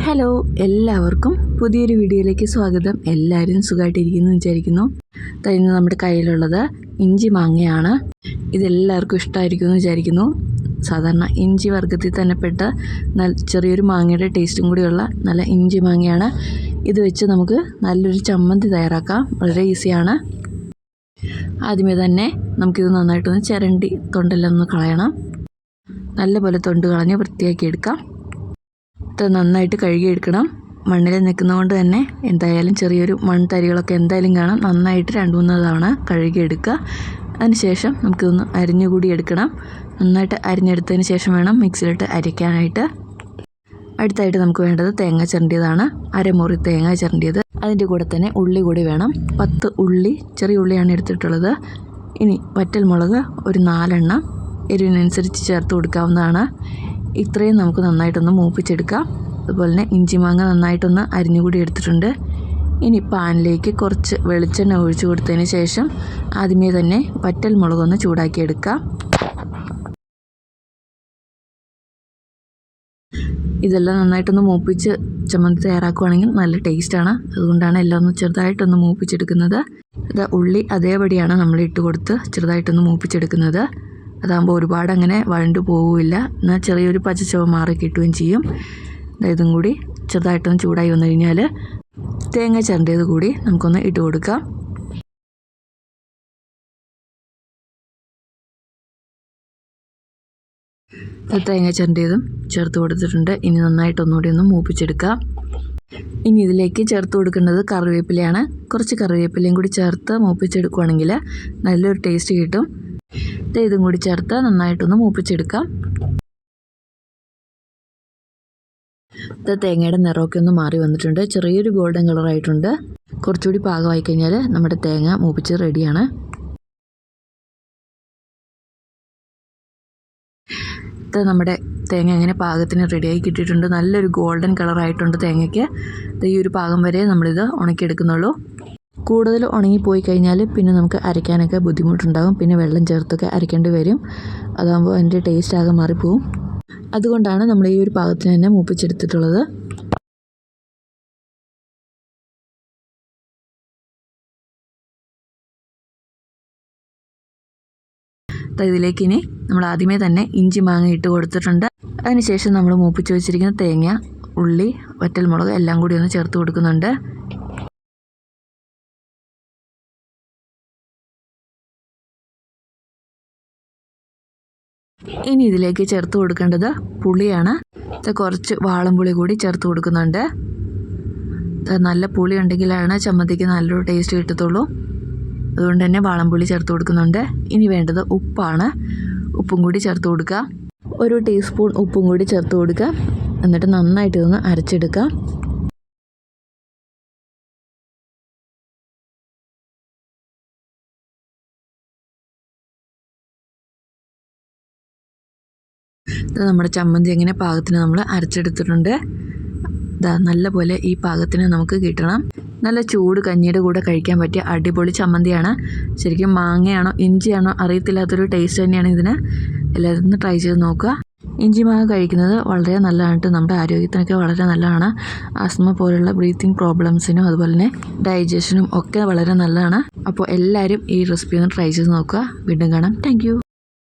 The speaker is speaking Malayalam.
ഹലോ, എല്ലാവർക്കും പുതിയൊരു വീഡിയോയിലേക്ക് സ്വാഗതം. എല്ലാവരും സുഖമായിട്ടിരിക്കുന്നു വിചാരിക്കുന്നു. ഇന്ന് നമ്മുടെ കയ്യിലുള്ളത് ഇഞ്ചി മാങ്ങയാണ്. ഇതെല്ലാവർക്കും ഇഷ്ടമായിരിക്കുമെന്ന് വിചാരിക്കുന്നു. സാധാരണ ഇഞ്ചി വർഗ്ഗത്തിൽ തന്നെ പെട്ട ചെറിയൊരു മാങ്ങയുടെ ടേസ്റ്റും കൂടിയുള്ള നല്ല ഇഞ്ചി മാങ്ങയാണ്. ഇത് വെച്ച് നമുക്ക് നല്ലൊരു ചമ്മന്തി തയ്യാറാക്കാം. വളരെ ഈസിയാണ്. ആദ്യമേ തന്നെ നമുക്കിത് നന്നായിട്ടൊന്ന് ചിരണ്ടി തൊണ്ടെല്ലാം ഒന്ന് കളയണം. നല്ലപോലെ തൊണ്ട് കളഞ്ഞ് വൃത്തിയാക്കി എടുക്കാം. ഇത് നന്നായിട്ട് കഴുകിയെടുക്കണം. മണ്ണിൽ നിൽക്കുന്നതുകൊണ്ട് തന്നെ എന്തായാലും ചെറിയൊരു മൺതരികളൊക്കെ എന്തായാലും കാണാം. നന്നായിട്ട് 2-3 തവണ കഴുകിയെടുക്കുക. അതിനുശേഷം നമുക്കിതൊന്ന് അരിഞ്ഞുകൂടി എടുക്കണം. നന്നായിട്ട് അരിഞ്ഞെടുത്തതിന് ശേഷം വേണം മിക്സിയിലിട്ട് അരയ്ക്കാനായിട്ട്. അടുത്തായിട്ട് നമുക്ക് വേണ്ടത് തേങ്ങ ചിരണ്ടിയതാണ്. അരമുറി തേങ്ങ ചിരണ്ടിയത്. അതിൻ്റെ കൂടെ തന്നെ ഉള്ളി കൂടി വേണം. 10 ഉള്ളി, ചെറിയ ഉള്ളിയാണ് എടുത്തിട്ടുള്ളത്. ഇനി വറ്റൽമുളക് ഒരു 4 എണ്ണം എരിവിനനുസരിച്ച് ചേർത്ത് കൊടുക്കാവുന്നതാണ്. ഇത്രയും നമുക്ക് നന്നായിട്ടൊന്ന് മൂപ്പിച്ചെടുക്കാം. അതുപോലെ തന്നെ ഇഞ്ചി മാങ്ങ നന്നായിട്ടൊന്ന് അരിഞ്ഞുകൂടി എടുത്തിട്ടുണ്ട്. ഇനി പാനിലേക്ക് കുറച്ച് വെളിച്ചെണ്ണ ഒഴിച്ചു കൊടുത്തതിന് ശേഷം ആദ്യമേ തന്നെ വറ്റൽ മുളകൊന്ന് ചൂടാക്കിയെടുക്കാം. ഇതെല്ലാം നന്നായിട്ടൊന്ന് മൂപ്പിച്ച് ചമ്മന്തി തയ്യാറാക്കുകയാണെങ്കിൽ നല്ല ടേസ്റ്റാണ്. അതുകൊണ്ടാണ് എല്ലാം ഒന്ന് ചെറുതായിട്ടൊന്ന് മൂപ്പിച്ചെടുക്കുന്നത്. ഇത് ഉള്ളി അതേപടിയാണ് നമ്മൾ ഇട്ട് കൊടുത്ത് ചെറുതായിട്ടൊന്ന് മൂപ്പിച്ചെടുക്കുന്നത്. അതാകുമ്പോൾ ഒരുപാട് അങ്ങനെ വഴണ്ടു പോവില്ല. എന്നാൽ ചെറിയൊരു പച്ചച്ചവ മാറി കിട്ടുകയും ചെയ്യും. ഇതും കൂടി ചെറുതായിട്ടൊന്ന് ചൂടായി വന്നു കഴിഞ്ഞാൽ തേങ്ങ ചിരണ്ടിയത് കൂടി നമുക്കൊന്ന് ഇട്ട് കൊടുക്കാം. തേങ്ങ ചിരണ്ടിയതും ചേർത്ത് കൊടുത്തിട്ടുണ്ട്. ഇനി നന്നായിട്ടൊന്നുകൂടി ഒന്ന് മൂപ്പിച്ചെടുക്കാം. ഇനി ഇതിലേക്ക് ചേർത്ത് കൊടുക്കേണ്ടത് കറിവേപ്പിലയാണ്. കുറച്ച് കറിവേപ്പിലയും കൂടി ചേർത്ത് മൂപ്പിച്ചെടുക്കുകയാണെങ്കിൽ നല്ലൊരു ടേസ്റ്റ് കിട്ടും. ഇതും കൂടി ചേർത്ത് നന്നായിട്ടൊന്ന് മൂപ്പിച്ചെടുക്കാം. തേങ്ങയുടെ നിറമൊക്കെ ഒന്ന് മാറി വന്നിട്ടുണ്ട്. ചെറിയൊരു ഗോൾഡൻ കളറായിട്ടുണ്ട്. കുറച്ചുകൂടി പാകമായി കഴിഞ്ഞാൽ നമ്മുടെ തേങ്ങ മൂപ്പിച്ച് റെഡിയാണ്. നമ്മുടെ തേങ്ങ അങ്ങനെ പാകത്തിന് റെഡിയായി കിട്ടിയിട്ടുണ്ട്. നല്ലൊരു ഗോൾഡൻ കളറായിട്ടുണ്ട് തേങ്ങയ്ക്ക്. ഈ ഒരു പാകം വരെ നമ്മളിത് ഉണക്കിയെടുക്കുന്നുള്ളൂ. കൂടുതൽ ഉണങ്ങിപ്പോയി കഴിഞ്ഞാൽ പിന്നെ നമുക്ക് അരയ്ക്കാനൊക്കെ ബുദ്ധിമുട്ടുണ്ടാകും. പിന്നെ വെള്ളം ചേർത്തൊക്കെ അരയ്ക്കേണ്ടി വരും. അതാകുമ്പോൾ അതിൻ്റെ ടേസ്റ്റ് ആകെ മാറിപ്പോവും. അതുകൊണ്ടാണ് നമ്മൾ ഈ ഒരു പാകത്തിന് തന്നെ മൂപ്പിച്ചെടുത്തിട്ടുള്ളത്. ഇതിലേക്ക് ഇനി നമ്മൾ ആദ്യമേ തന്നെ ഇഞ്ചി മാങ്ങ ഇട്ട് കൊടുത്തിട്ടുണ്ട്. അതിനുശേഷം നമ്മൾ മൂപ്പിച്ച് വെച്ചിരിക്കുന്ന തേങ്ങ, ഉള്ളി, വറ്റൽമുളക് എല്ലാം കൂടി ഒന്ന് ചേർത്ത് കൊടുക്കുന്നുണ്ട്. ഇനി ഇതിലേക്ക് ചേർത്ത് കൊടുക്കേണ്ടത് പുളിയാണ്. കുറച്ച് വാളംപുളി കൂടി ചേർത്ത് കൊടുക്കുന്നുണ്ട്. നല്ല പുളി ഉണ്ടെങ്കിലാണ് ചമ്മന്തിക്ക് നല്ലൊരു ടേസ്റ്റ് കിട്ടത്തുള്ളൂ. അതുകൊണ്ട് തന്നെ വാളംപുളി ചേർത്ത് കൊടുക്കുന്നുണ്ട്. ഇനി വേണ്ടത് ഉപ്പാണ്. ഉപ്പും കൂടി ചേർത്ത് കൊടുക്കുക. 1 ടീസ്പൂൺ ഉപ്പും കൂടി ചേർത്ത് കൊടുക്കുക. എന്നിട്ട് നന്നായിട്ട് ഇതൊന്ന് അരച്ചെടുക്കാം. നമ്മുടെ ചമ്മന്തി എങ്ങനെ പാകത്തിന് നമ്മൾ അരച്ചെടുത്തിട്ടുണ്ട്. നല്ല പോലെ ഈ പാകത്തിന് നമുക്ക് കിട്ടണം. നല്ല ചൂട് കഞ്ഞിയുടെ കൂടെ കഴിക്കാൻ പറ്റിയ അടിപൊളി ചമ്മന്തിയാണ്. ശരിക്കും മാങ്ങയാണോ ഇഞ്ചിയാണോ അറിയത്തില്ലാത്തൊരു ടേസ്റ്റ് തന്നെയാണ് ഇതിന്. എല്ലാവരും ഒന്ന് ട്രൈ ചെയ്ത് നോക്കുക. ഇഞ്ചി മാങ്ങ കഴിക്കുന്നത് വളരെ നല്ലതാണ്. നമ്മുടെ ആരോഗ്യത്തിനൊക്കെ വളരെ നല്ലതാണ്. ആസ്മ പോലുള്ള ബ്രീത്തിങ് പ്രോബ്ലംസിനും അതുപോലെ തന്നെ ഡൈജഷനും ഒക്കെ വളരെ നല്ലതാണ്. അപ്പോൾ എല്ലാവരും ഈ റെസിപ്പി ഒന്ന് ട്രൈ ചെയ്ത് നോക്കുക. വീണ്ടും കാണാം. താങ്ക്